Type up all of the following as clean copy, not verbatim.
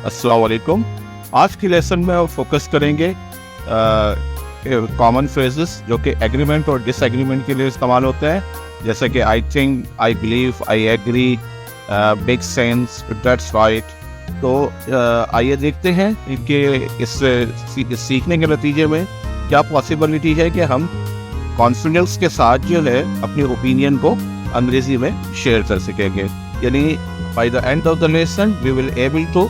अस्सलाम वालेकुम। आज की लेसन में हम फोकस करेंगे कॉमन फ्रेजेस जो कि एग्रीमेंट और डिसएग्रीमेंट के लिए इस्तेमाल होते हैं, जैसे कि I think, I believe, I agree, make sense, that's right. तो आइए देखते हैं कि इस सीखने के नतीजे में क्या पॉसिबिलिटी है कि हम कॉन्फिडेंस के साथ जो है अपनी ओपिनियन को अंग्रेजी में शेयर कर सकेंगे। यानी by the end of the lesson we will able to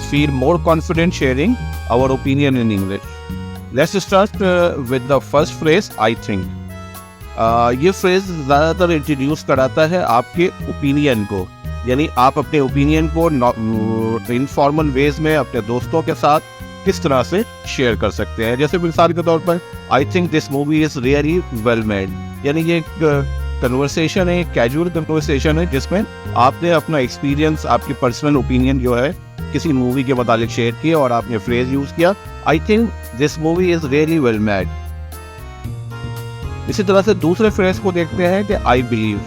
feel more confident sharing our opinion in English. Let's start with the first phrase, I think. ये phrase ज़्यादातर इंट्रोड्यूस कराता है आपके ओपिनियन को, यानी आप अपने ओपिनियन को इनफॉर्मल वेज में अपने दोस्तों के साथ किस तरह से शेयर कर सकते हैं। जैसे मिसाल के तौर पर I think this movie is really well made, यानी ये कन्वर्सेशन है, कैजुअल कन्वर्सेशन है जिसमें आपने अपना एक्सपीरियंस, आपकी पर्सनल ओपिनियन जो है किसी मूवी के मुतालिक शेयर किया और आपने फ्रेज यूज किया, I think this movie is really well made. इसी तरह से दूसरे फ्रेज को देखते हैं कि आई बिलीव।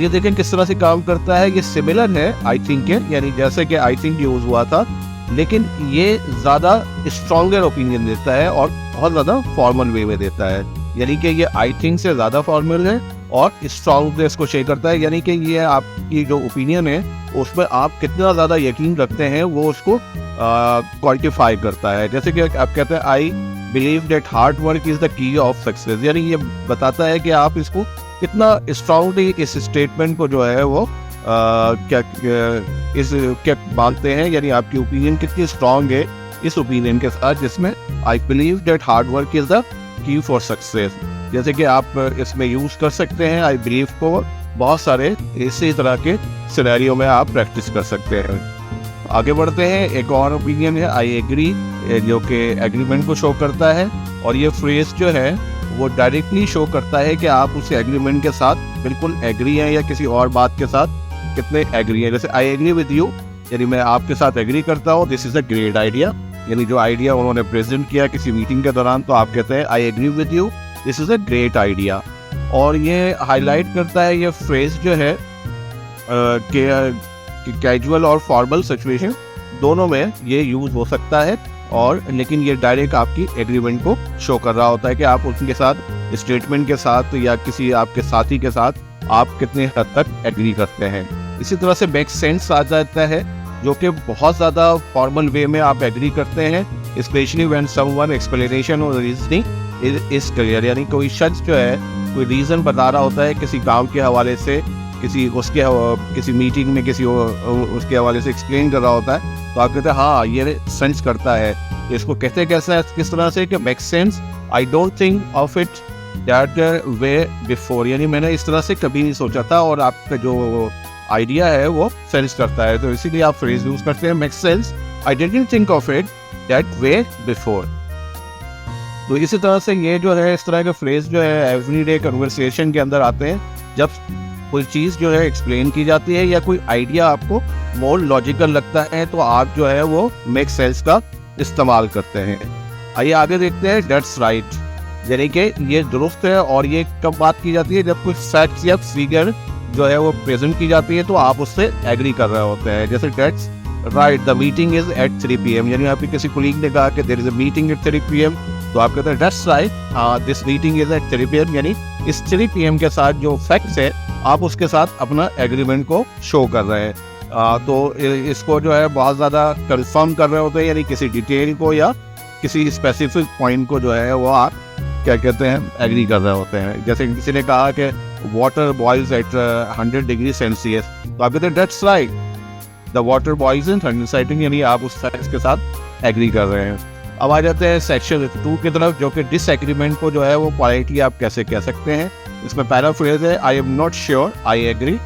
ये देखें किस तरह से काम करता है। ये सिमिलर है आई थिंक के, यानी जैसे कि आई थिंक यूज हुआ था, लेकिन ये ज़्यादा स्ट्रॉन्गर ओपिनियन देता है और बहुत ज़्यादा फॉर्मल वे में देता है। यानी कि ये आई थिंक से ज़्यादा फॉर्मल है और स्ट्रॉन्गनेस को शेयर करता है, यानी कि ये आपकी जो ओपिनियन है उसमें आप कितना ज़्यादा यकीन रखते हैं वो उसको क्वांटिफाई करता है। जैसे कि आप कहते हैं I believe that hard work is the key of success, यानी ये बताता है कि आप इसको कितना स्ट्रांगली इस स्टेटमेंट को जो है वो क्या मानते हैं, यानी आपकी ओपिनियन कितनी स्ट्रांग है इस ओपिनियन के साथ जिसमें I believe that hard work is the key for success. जैसे कि आप इसमें यूज़ कर सकते हैं आई बिलीव को बहुत सारे इसी तरह के सिनेरियो में आप प्रैक्टिस कर सकते हैं। आगे बढ़ते हैं, एक और ओपिनियन है आई एग्री, जो कि एग्रीमेंट को शो करता है, और ये फ्रेज जो है वो डायरेक्टली शो करता है कि आप उस एग्रीमेंट के साथ बिल्कुल एग्री हैं या किसी और बात के साथ कितने एग्री हैं। जैसे आई एग्री विद यू, यानी मैं आपके साथ एग्री करता हूँ, this is a great idea, यानी जो आइडिया उन्होंने प्रेजेंट किया किसी मीटिंग के दौरान, तो आप कहते हैं I agree with you, this is a great idea. और ये हाईलाइट करता है ये फ्रेज जो है कि कैजुअल और फॉर्मल सिचुएशन दोनों में ये यूज़ हो सकता है, और लेकिन ये डायरेक्ट आपकी एग्रीमेंट को शो कर रहा होता है कि आप उनके साथ स्टेटमेंट के साथ या किसी आपके साथी के साथ आप कितने हद तक एग्री करते हैं। इसी तरह से मेक सेंस आ जाता है, जो कि बहुत ज़्यादा फॉर्मल वे में आप एग्री करते हैं, स्पेशली व्हेन समवन एक्सप्लेनेशन और रीजनिंग इज क्लियर, यानी कोई शख्स जो है कोई रीज़न बता रहा होता है किसी काम के हवाले से, किसी मीटिंग में किसी उसके हवाले से एक्सप्लेन कर रहा होता है, तो आप कहते हैं हाँ ये सेंस करता है। इसको कहते हैं कैसे, किस तरह से कि make sense, I don't think of it that way before, यानी मैंने इस तरह से कभी नहीं सोचा था और आपका जो आइडिया है वो सेंस करता है, तो इसीलिए आप फ्रेज यूज करते हैं make sense, I didn't think of it that way before. तो इसी तरह से ये जो है इस तरह के फ्रेज जो है एवरीडे कन्वर्सेशन के अंदर आते हैं, जब कोई चीज़ जो है एक्सप्लेन की जाती है या कोई आइडिया आपको मोर लॉजिकल लगता है तो आप जो है वो मेक सेंस का इस्तेमाल करते हैं। आइए आगे देखते हैं, दैट्स राइट, यानी कि ये दुरुस्त है, और ये कब बात की जाती है, जब कोई फैक्ट या फिगर जो है वो प्रेजेंट की जाती है तो आप उससे एग्री कर रहे होते हैं। जैसे that's right the meeting is at 3 PM, यानी आपके किसी कोलीग ने कहा कि there is a meeting at 3 PM, तो आप कहते हैं that's right this meeting is at 3 PM, यानी इस 3 PM के साथ जो फैक्ट्स है आप उसके साथ अपना एग्रीमेंट को शो कर रहे हैं। तो इसको जो है बहुत ज़्यादा कंफर्म कर रहे होते हैं, यानी किसी डिटेल को या किसी स्पेसिफिक पॉइंट को जो है वो आप क्या कहते हैं एग्री कर रहे होते हैं। जैसे किसी ने कहा कि water boils at 100 degree Celsius, तो आप कहते हैं that's right the water boils in 100 Celsius, यानी आप उस फैक्ट के साथ एग्री कर रहे हैं। अब आ जाते हैं सेक्शन 2 की तरफ, जो कि डिसएग्रीमेंट को जो है वो पोलाइटली आप कैसे कह सकते हैं। इसमें पहला फ्रेज है I am not sure I agree,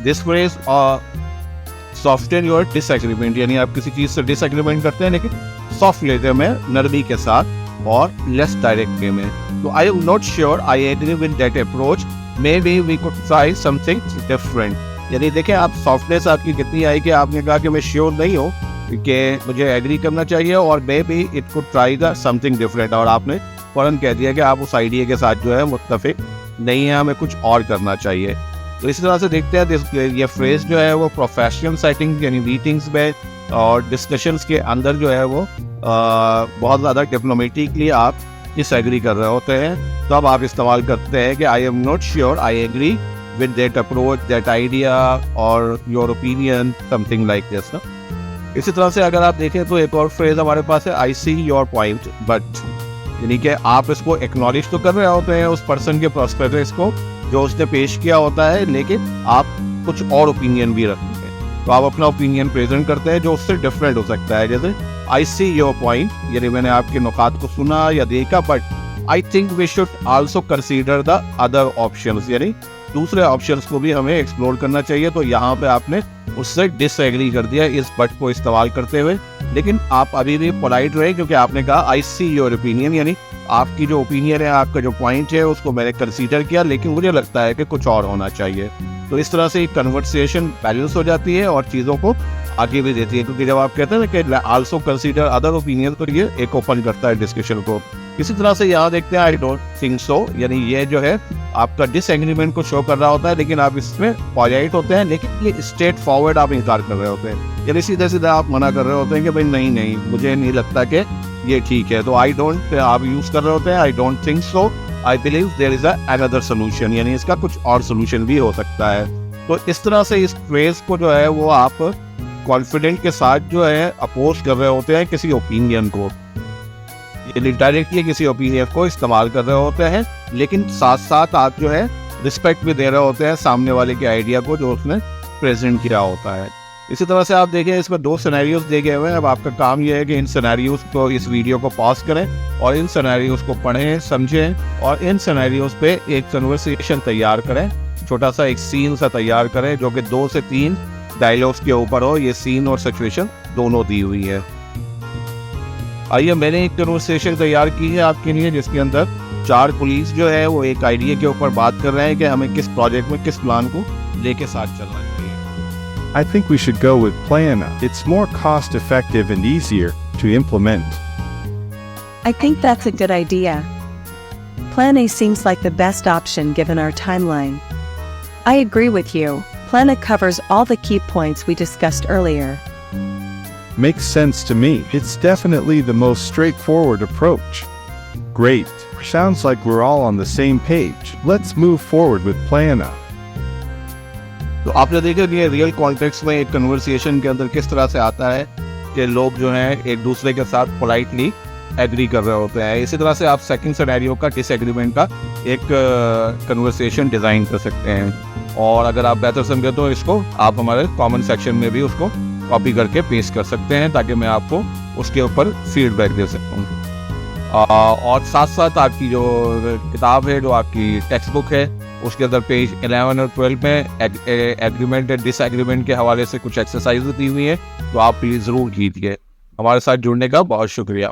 this phrase soften your disagreement, यानी आप किसी चीज़ से डिसएग्रीमेंट करते हैं लेकिन सॉफ्ट वे में, नरमी के साथ और लेस डायरेक्ट वे में। तो I am not sure I agree with that approach, maybe we could try something different, यानी देखें आप सॉफ्टनेस आपकी कितनी आई कि आपने कहा कि मैं श्योर नहीं हूँ कि मुझे एग्री करना चाहिए और may be it could try the something different, और आपने फ़ौरन कह दिया कि आप उस आइडिया के साथ जो है मुत्तफिक नहीं है, हमें कुछ और करना चाहिए। तो इसी तरह से देखते हैं ये फ्रेज जो है वो प्रोफेशनल सेटिंग यानी मीटिंग्स में और डिस्कशंस के अंदर जो है वो बहुत ज़्यादा डिप्लोमेटिकली आप डिसएग्री कर रहे होते हैं, तो अब आप इस्तेमाल करते हैं कि I am not sure I agree with that approach, that idea और your opinion, something like this ना। इसी तरह से अगर आप देखें तो एक और फ्रेज हमारे पास है, आई सी योर पॉइंट बट, यानी कि आप इसको एक्नॉलेज तो कर रहे होते हैं उस पर्सन के पर्सपेक्टिव को जो उसने पेश किया होता है, लेकिन आप कुछ और ओपिनियन भी रखते हैं, तो आप अपना ओपिनियन प्रेजेंट करते हैं जो उससे डिफरेंट हो सकता है। जैसे आई सी योर पॉइंट, यानी मैंने आपके नुकात को सुना या देखा, but I think we should also consider the other options, यानी दूसरे ऑप्शंस को भी हमें एक्सप्लोर करना चाहिए। तो यहाँ पे आपने उससे डिसएग्री कर दिया इस बट को इस्तेमाल करते हुए, लेकिन आप अभी भी पोलाइट रहे क्योंकि आपने कहा आई सी योर ओपिनियन, यानी आपकी जो ओपिनियन है, आपका जो पॉइंट है उसको मैंने कंसीडर किया, लेकिन मुझे लगता है कि कुछ और होना चाहिए। तो इस तरह से एक कन्वर्सेशन बैलेंस हो जाती है और चीज़ों को आगे भी देती है, क्योंकि जब आप कहते हैं ना कि आल्सो कंसीडर अदर ओपिनियन, तो ये एक ओपन करता है डिस्कशन को। इसी तरह से यहाँ देखते हैं आई डोंट थिंक सो, यानी ये जो है आपका डिसएग्रीमेंट को शो कर रहा होता है, लेकिन आप इसमें पॉलाइट होते हैं, लेकिन ये स्ट्रेट फॉरवर्ड आप इनकार कर रहे होते हैं, यानी सीधे सीधे आप मना कर रहे होते हैं कि भाई नहीं मुझे नहीं लगता कि ये ठीक है। तो आई डोंट आप यूज़ कर रहे होते हैं, I don't think so, I believe there is another solution, यानी इसका कुछ और सोल्यूशन भी हो सकता है। तो इस तरह से इस फ्रेज को जो है वो आप कॉन्फिडेंट के साथ जो है अपोज कर रहे होते हैं किसी ओपिनियन को, यानी डायरेक्टली किसी ओपिनियन को इस्तेमाल कर रहे होते हैं, लेकिन साथ साथ आप जो है रिस्पेक्ट भी दे रहे होते हैं सामने वाले के आइडिया को जो उसने प्रेजेंट किया होता है। इसी तरह से आप देखें इसमें 2 सिनेरियोज दिए गए हुए हैं। अब आपका काम यह है कि इन सिनेरियोज को, इस वीडियो को पॉज करें और इन सिनेरियोज को पढ़ें, समझें और इन सिनेरियोज पे एक कन्वर्सेशन तैयार करें, छोटा सा एक सीन सा तैयार करें जो कि 2 से 3 डायलॉग्स के ऊपर हो। ये सीन और सिचुएशन दोनों दी हुई है। आइए, मैंने एक कन्वर्सेशन तैयार की है आपके लिए जिसके अंदर 4 पुलिस जो है वो एक आइडिया के ऊपर बात कर रहे हैं कि हमें किस प्रोजेक्ट में किस प्लान को लेके साथ चलना चाहिए। I think we should go with Plan A. It's more cost effective and easier to implement. I think that's a good idea. Plan A seems like the best option given our timeline. I agree with you. Plan A covers all the key points we discussed earlier. Makes sense to me. It's definitely the most straightforward approach. Great. Sounds like we're all on the same page. Let's move forward with Plan A. तो आपने देखा कि real context में एक conversation के अंदर किस तरह से आता है कि लोग जो हैं एक दूसरे के साथ पोलाइटली एग्री कर रहे होते हैं। इसी तरह से आप सेकंड सिनेरियो का डिसएग्रीमेंट का एक कन्वर्सेशन डिज़ाइन कर सकते हैं, और अगर आप बेहतर समझे तो इसको आप हमारे कमेंट सेक्शन में भी उसको कॉपी करके पेस्ट कर सकते हैं ताकि मैं आपको उसके ऊपर फीडबैक दे सकूँ। और साथ साथ आपकी जो किताब है, जो आपकी टेक्स्ट बुक है, उसके अंदर पेज 11 और 12 में एग्रीमेंट एंड डिसएग्रीमेंट के हवाले से कुछ एक्सरसाइज दी हुई है, तो आप प्लीज़ ज़रूर कीजिए। हमारे साथ जुड़ने का बहुत शुक्रिया।